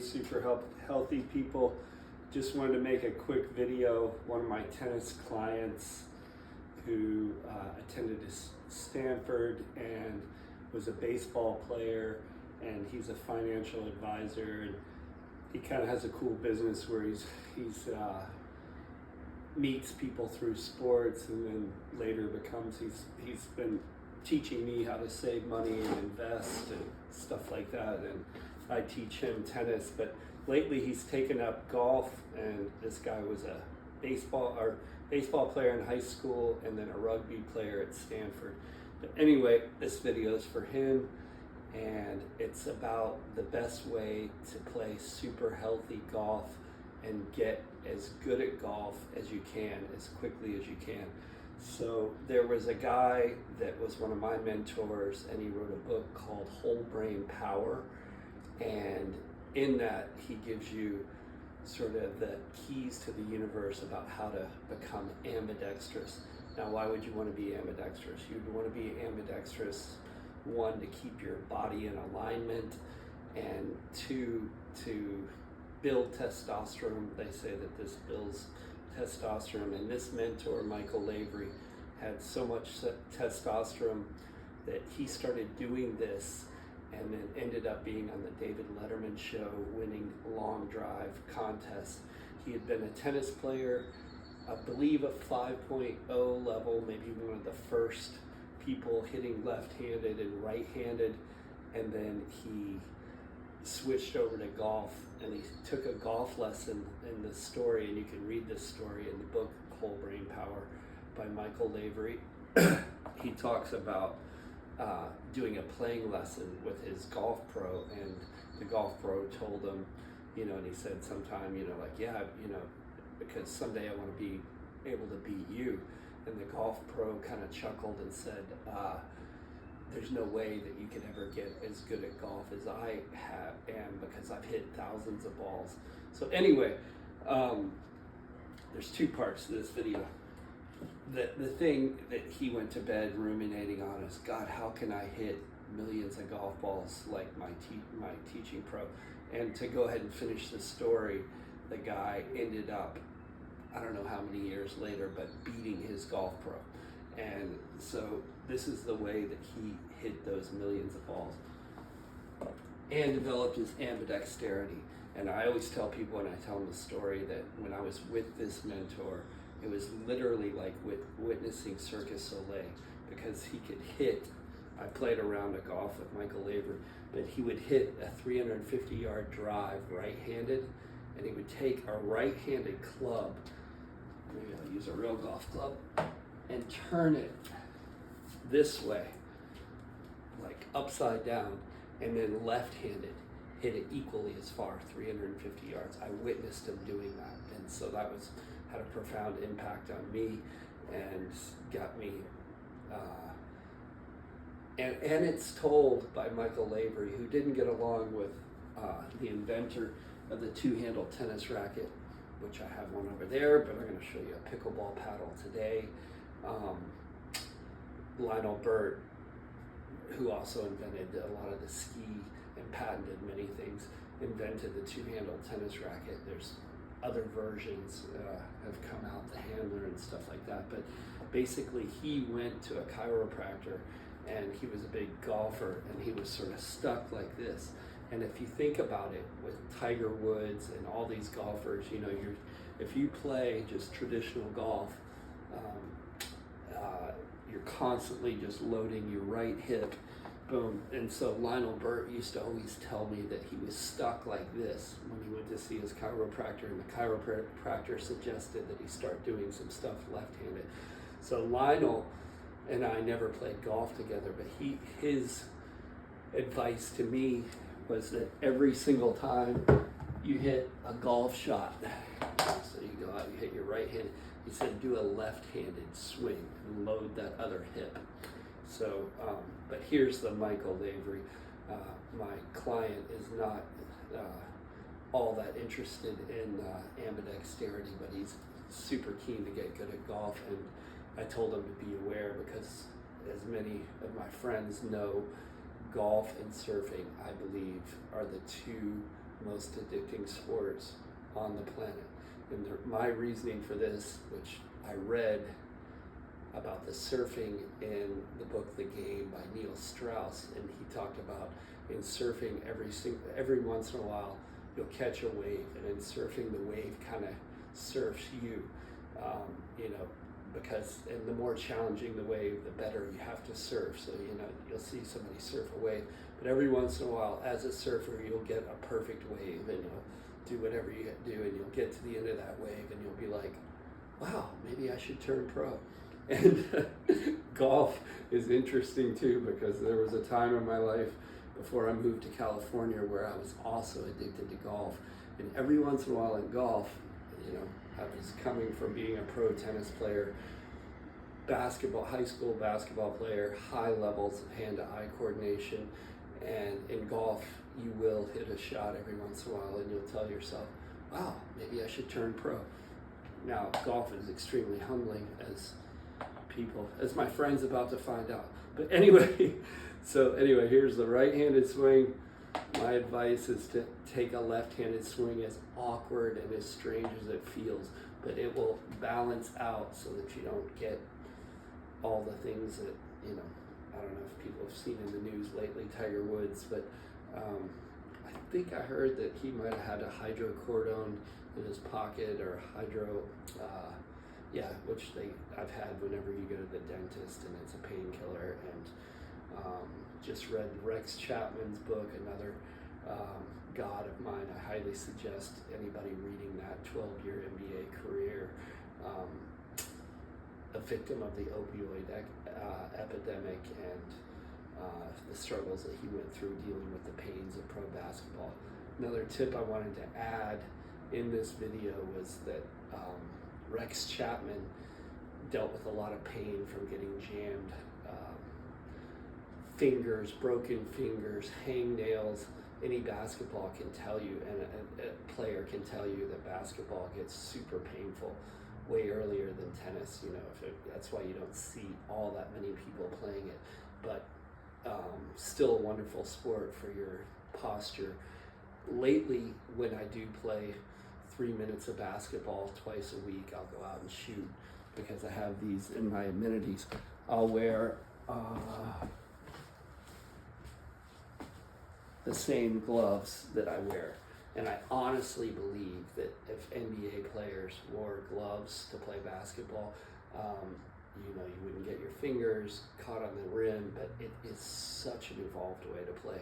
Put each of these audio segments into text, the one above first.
super healthy people. Just wanted to make a quick video. One of my tennis clients who attended Stanford and was a baseball player, and he's a financial advisor, and he kind of has a cool business where he's meets people through sports, and then later becomes he's been teaching me how to save money and invest and stuff like that, and I teach him tennis. But lately he's taken up golf, and this guy was a baseball player in high school and then a rugby player at Stanford. But anyway, this video is for him, and it's about the best way to play super healthy golf and get as good at golf as you can, as quickly as you can. So there was a guy that was one of my mentors, and he wrote a book called Whole Brain Power, and in that he gives you sort of the keys to the universe about how to become ambidextrous. Now, why would you want to be ambidextrous? You'd want to be ambidextrous, one, to keep your body in alignment, and two, to build testosterone. They say that this builds testosterone, and this mentor, Michael Lavery, had so much testosterone that he started doing this, and then ended up being on the David Letterman show, winning long drive contest. He had been a tennis player, I believe a 5.0 level, maybe one of the first people hitting left-handed and right-handed, and then he switched over to golf, and he took a golf lesson in this story, and you can read this story in the book Whole Brain Power by Michael Lavery. He talks about doing a playing lesson with his golf pro, and the golf pro told him, and he said sometime, because someday I want to be able to beat you. And the golf pro kind of chuckled and said, there's no way that you can ever get as good at golf as I am, because I've hit thousands of balls. So anyway, there's two parts to this video. The thing that he went to bed ruminating on is, God, how can I hit millions of golf balls like my teaching pro? And to go ahead and finish the story, the guy ended up, I don't know how many years later, but beating his golf pro. And so this is the way that he hit those millions of balls and developed his ambidexterity. And I always tell people when I tell them the story that when I was with this mentor, it was literally like witnessing Cirque du Soleil, because he could hit. I played a round of golf with Michael Lavery, but he would hit a 350-yard drive right-handed, and he would take a right-handed club, maybe I'll use a real golf club, and turn it this way, like upside down, and then left-handed hit it equally as far, 350 yards. I witnessed him doing that, and so that had a profound impact on me, and got me and it's told by Michael Lavery, who didn't get along with the inventor of the two-handle tennis racket, which I have one over there, but I'm going to show you a pickleball paddle today. Lionel Burt, who also invented a lot of the ski and patented many things, invented the two-handle tennis racket. There's other versions have come out, the handler and stuff like that, but basically he went to a chiropractor, and he was a big golfer, and he was sort of stuck like this. And if you think about it, with Tiger Woods and all these golfers, if you play just traditional golf, you're constantly just loading your right hip, boom. And so Lionel Burt used to always tell me that he was stuck like this when he went to see his chiropractor, and the chiropractor suggested that he start doing some stuff left-handed. So Lionel and I never played golf together, but his advice to me was that every single time you hit a golf shot, so you go out, you hit your right hand, he said do a left-handed swing and load that other hip. So, but here's the Michael Lavery. My client is not all that interested in ambidexterity, but he's super keen to get good at golf, and I told him to be aware, because as many of my friends know, golf and surfing, I believe, are the two most addicting sports on the planet. And my reasoning for this, which I read about the surfing in the book The Game by Neil Strauss, and he talked about in surfing every once in a while you'll catch a wave, and in surfing the wave kind of surfs you, because and the more challenging the wave, the better you have to surf. So you'll see somebody surf a wave, but every once in a while, as a surfer, you'll get a perfect wave, and you'll do whatever you do, and you'll get to the end of that wave, and you'll be like, wow, maybe I should turn pro. And golf is interesting too, because there was a time in my life before I moved to California where I was also addicted to golf. And every once in a while in golf, I was coming from being a pro tennis player, high school basketball player, high levels of hand-to-eye coordination. And in golf, you will hit a shot every once in a while and you'll tell yourself, wow, maybe I should turn pro. Now, golf is extremely humbling, as my friend's about to find out. But anyway, here's the right-handed swing. My advice is to take a left-handed swing, as awkward and as strange as it feels, but it will balance out so that you don't get all the things that, I don't know if people have seen in the news lately, Tiger Woods, but I think I heard that he might have had a hydrocodone in his pocket, or which I've had whenever you go to the dentist, and it's a painkiller. And just read Rex Chapman's book, another god of mine. I highly suggest anybody reading that 12-year NBA career, a victim of the opioid epidemic and the struggles that he went through dealing with the pains of pro basketball. Another tip I wanted to add in this video was that Rex Chapman dealt with a lot of pain from getting jammed fingers, broken fingers, hangnails. Any basketball can tell you, and a player can tell you, that basketball gets super painful way earlier than tennis. That's why you don't see all that many people playing it, but still a wonderful sport for your posture. Lately, when I do play 3 minutes of basketball twice a week, I'll go out and shoot, because I have these in my amenities. I'll wear the same gloves that I wear. And I honestly believe that if NBA players wore gloves to play basketball, you wouldn't get your fingers caught on the rim, but it is such an evolved way to play.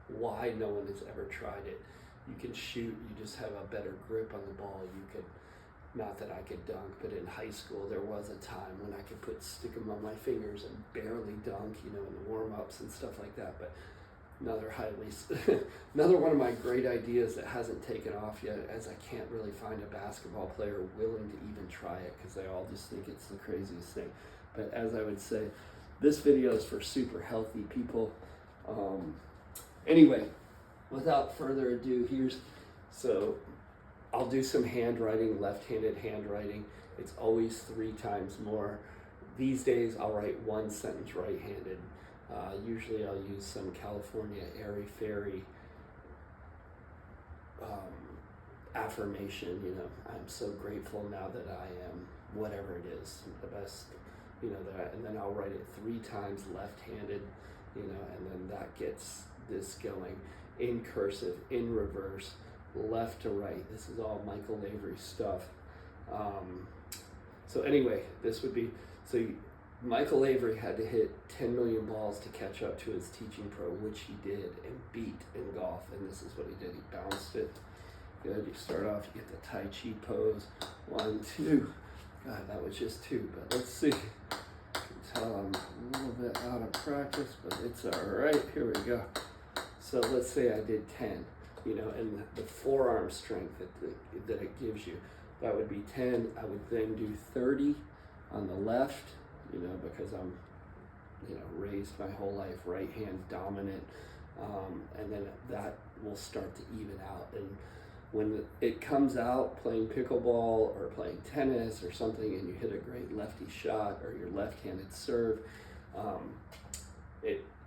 Why no one has ever tried it? You can shoot, you just have a better grip on the ball. Not that I could dunk, but in high school there was a time when I could stick them on my fingers and barely dunk, in the warm-ups and stuff like that. But another one of my great ideas that hasn't taken off yet, as I can't really find a basketball player willing to even try it, because they all just think it's the craziest thing. But as I would say, this video is for super healthy people. Anyway, without further ado, I'll do some handwriting, left-handed handwriting. It's always 3 times more. These days I'll write one sentence right-handed. Usually I'll use some California airy-fairy affirmation, I'm so grateful now that I am whatever it is, the best, and then I'll write it 3 times left-handed, and then that gets this going in cursive, in reverse, left to right. This is all Michael Lavery stuff. So anyway, Michael Lavery had to hit 10 million balls to catch up to his teaching pro, which he did and beat in golf. And this is what he did. He bounced it. Good. You start off, you get the Tai Chi pose. 1, 2. God, that was just 2, but let's see. I can tell I'm a little bit out of practice, but it's all right. Here we go. So let's say I did 10, and the forearm strength that it gives you. That would be 10. I would then do 30 on the left, because I'm, raised my whole life right hand dominant, and then that will start to even out. And when it comes out, playing pickleball or playing tennis or something, and you hit a great lefty shot or your left-handed serve,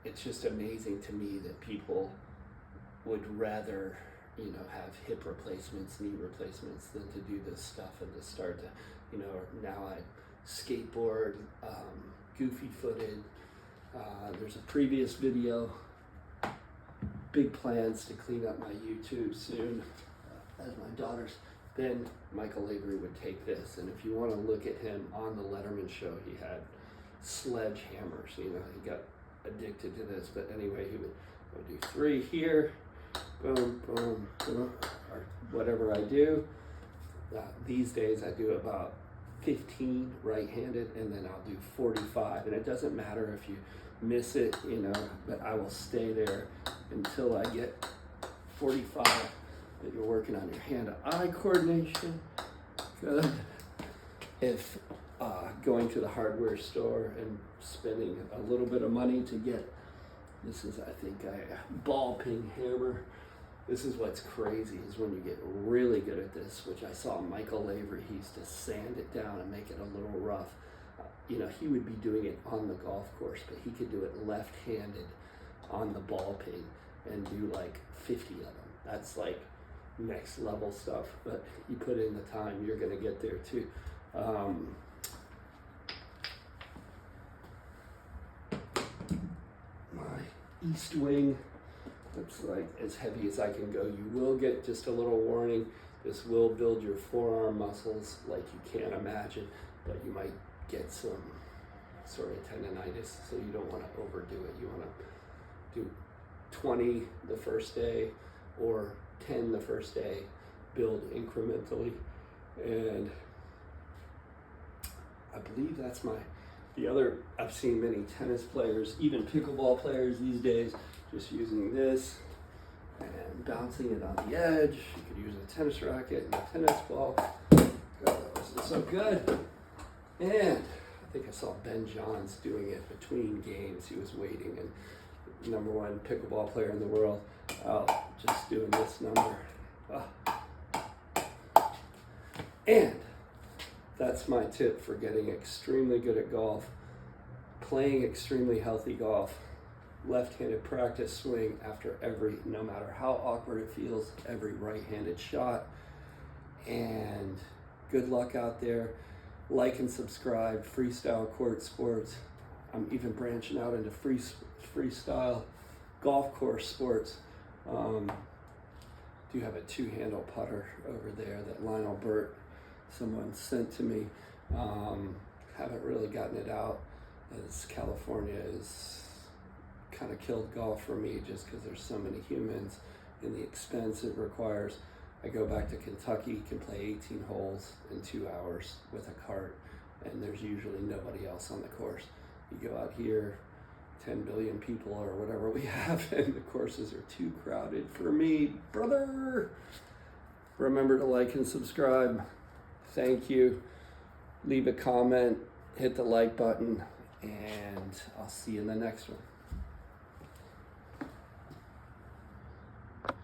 it's just amazing to me that people would rather have hip replacements, knee replacements, than to do this stuff and to start to, now I skateboard, goofy footed. There's a previous video, big plans to clean up my YouTube soon. As my daughter's been, Michael Lavery would take this, and if you want to look at him on the Letterman show, he had sledgehammers, he got addicted to this, but anyway, he would do 3 here, boom, boom, boom, or whatever I do. These days I do about 15 right-handed, and then I'll do 45, and it doesn't matter if you miss it, but I will stay there until I get 45. That you're working on your hand-eye coordination. Good. If going to the hardware store and spending a little bit of money to get, this is, I think, a ball peen hammer. This is what's crazy, is when you get really good at this, which I saw Michael Lavery, he used to sand it down and make it a little rough. He would be doing it on the golf course, but he could do it left-handed on the ball peen and do like 50 of them. That's like next level stuff, but you put in the time, you're gonna get there too. My east wing, that's like as heavy as I can go. You will get just a little warning. This will build your forearm muscles like you can't imagine, but you might get some sort of tendonitis, so you don't want to overdo it. You want to do 20 the first day or 10 the first day, build incrementally, and I believe that's the other. I've seen many tennis players, even pickleball players these days, just using this and bouncing it on the edge. You could use a tennis racket and a tennis ball. God, this is so good. And I think I saw Ben Johns doing it between games. He was waiting, and #1 pickleball player in the world, just doing this number. And that's my tip for getting extremely good at golf, playing extremely healthy golf. Left-handed practice swing after every, no matter how awkward it feels, every right-handed shot. And good luck out there. Like and subscribe, Freestyle Court Sports. I'm even branching out into freestyle golf course sports. Do have a 2-handle putter over there that Lionel Burt, someone sent to me. Haven't really gotten it out, as California is kind of killed golf for me, just because there's so many humans and the expense it requires. I go back to Kentucky, can play 18 holes in 2 hours with a cart, and there's usually nobody else on the course. You go out here, 10 billion people or whatever we have, and the courses are too crowded for me, brother. Remember to like and subscribe. Thank you. Leave a comment, hit the like button, and I'll see you in the next one.